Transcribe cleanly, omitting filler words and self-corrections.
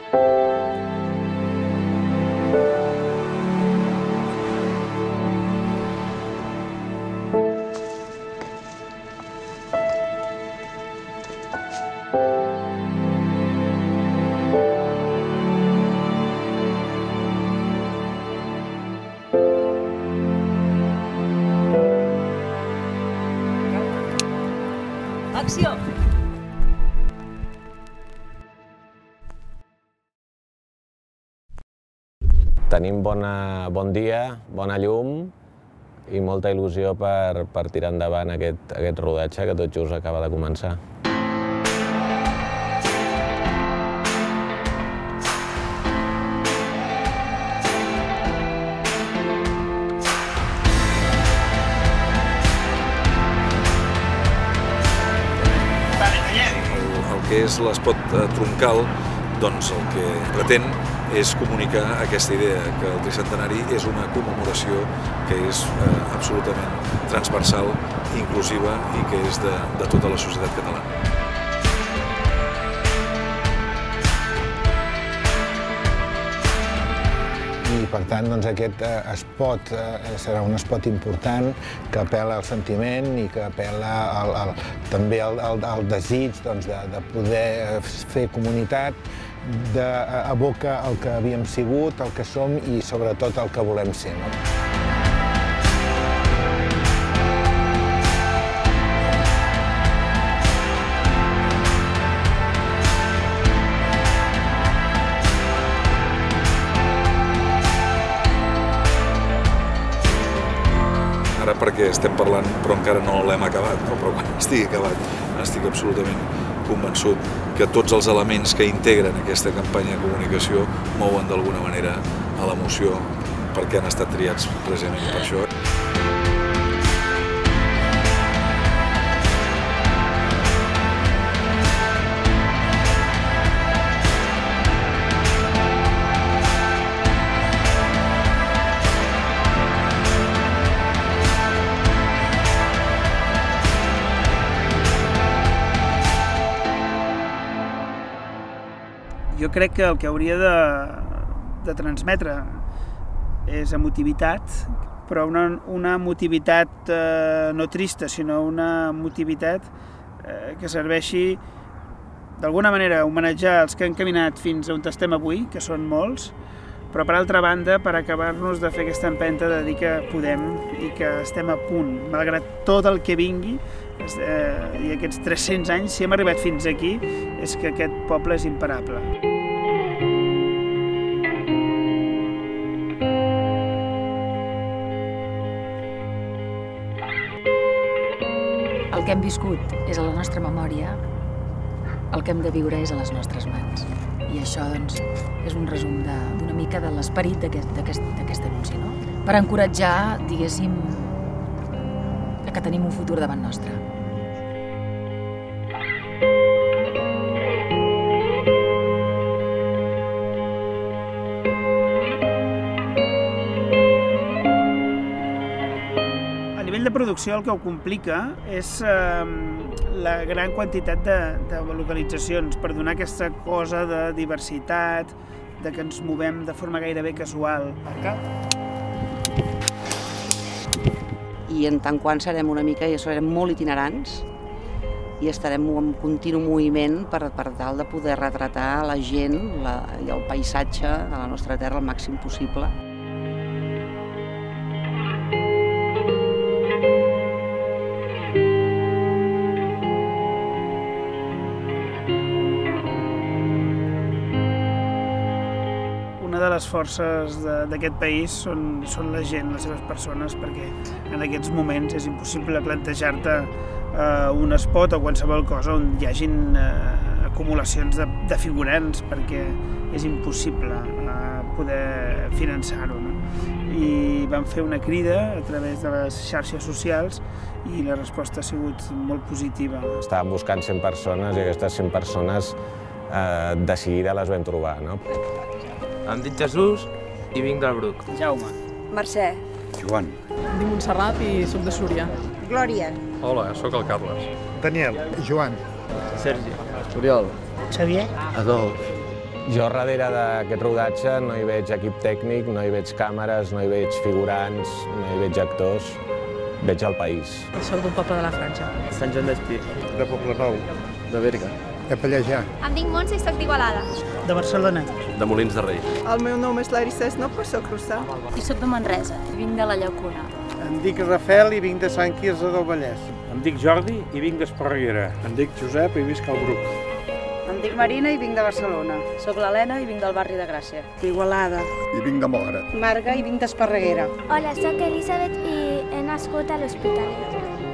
Acció! Tenim bon dia, bona llum i molta il·lusió per tirar endavant aquest rodatge que tot just acaba de començar. El que és l'espot troncal, doncs el que pretén és comunicar aquesta idea, que el tricentenari és una commemoració que és absolutament transversal, inclusiva i que és de tota la societat catalana. I per tant aquest espot serà un espot important que apel·la al sentiment i que apel·la també al desig de poder fer comunitat, d'abocar el que havíem sigut, el que som i sobretot el que volem ser. Ara perquè estem parlant però encara no l'hem acabat, però quan estigui acabat estic absolutament convençut que tots els elements que integren aquesta campanya de comunicació mouen d'alguna manera a l'emoció perquè han estat triats precisament per això. Jo crec que el que hauria de transmetre és emotivitat, però una emotivitat no trista, sinó una emotivitat que serveixi d'alguna manera a homenatjar els que han caminat fins on estem avui, que són molts, però per altra banda per acabar-nos de fer aquesta empenta de dir que podem i que estem a punt, malgrat tot el que vingui, i aquests 300 anys, si hem arribat fins aquí, és que aquest poble és imparable. El que hem viscut és a la nostra memòria, el que hem de viure és a les nostres mans. I això, doncs, és un resum d'una mica de l'esperit d'aquest anunci, no? Per encoratjar, diguéssim, que tenim un futur davant nostre. A nivell de producció el que ho complica és la gran quantitat de localitzacions per donar aquesta cosa de diversitat, de que ens movem de forma gairebé casual. I en tant quant serem una mica, i serem molt itinerants, i estarem en continu moviment per tal de poder retratar la gent i el paisatge de la nostra terra al màxim possible. Una de les forces d'aquest país són la gent, les seves persones, perquè en aquests moments és impossible plantejar-te un espot o qualsevol cosa on hi hagin acumulacions de figurants, perquè és impossible poder finançar-ho. I vam fer una crida a través de les xarxes socials i la resposta ha sigut molt positiva. Estàvem buscant 100 persones i aquestes 100 persones de seguida les vam trobar. Em dic Jesús i vinc del Bruc. Jaume. Mercè. Joan. Em dic Montserrat i soc de Súria. Glòria. Hola, sóc el Carles. Daniel. Joan. Sergi. Oriol. Xavier. Adolf. Jo darrere d'aquest rodatge no hi veig equip tècnic, no hi veig càmeres, no hi veig figurants, no hi veig actors, veig el país. Soc d'un poble de la Franja. Sant Joan d'Espí. De Poblenou. De Berga. De Pallejà. Em dic Montse i soc d'Igualada. De Barcelona. De Molins de Rei. El meu nom és Larissa Snopa, soc russa. I soc de Manresa, vinc de la Llacuna. Em dic Rafael i vinc de Sant Quirze del Vallès. Em dic Jordi i vinc d'Esparreguera. Em dic Josep i visc al Bruc. Em dic Marina i vinc de Barcelona. Soc l'Helena i vinc del barri de Gràcia. D'Igualada. I vinc de Montgrat. Marga i vinc d'Esparreguera. Hola, soc Elisabet i he nascut a l'Hospitalet.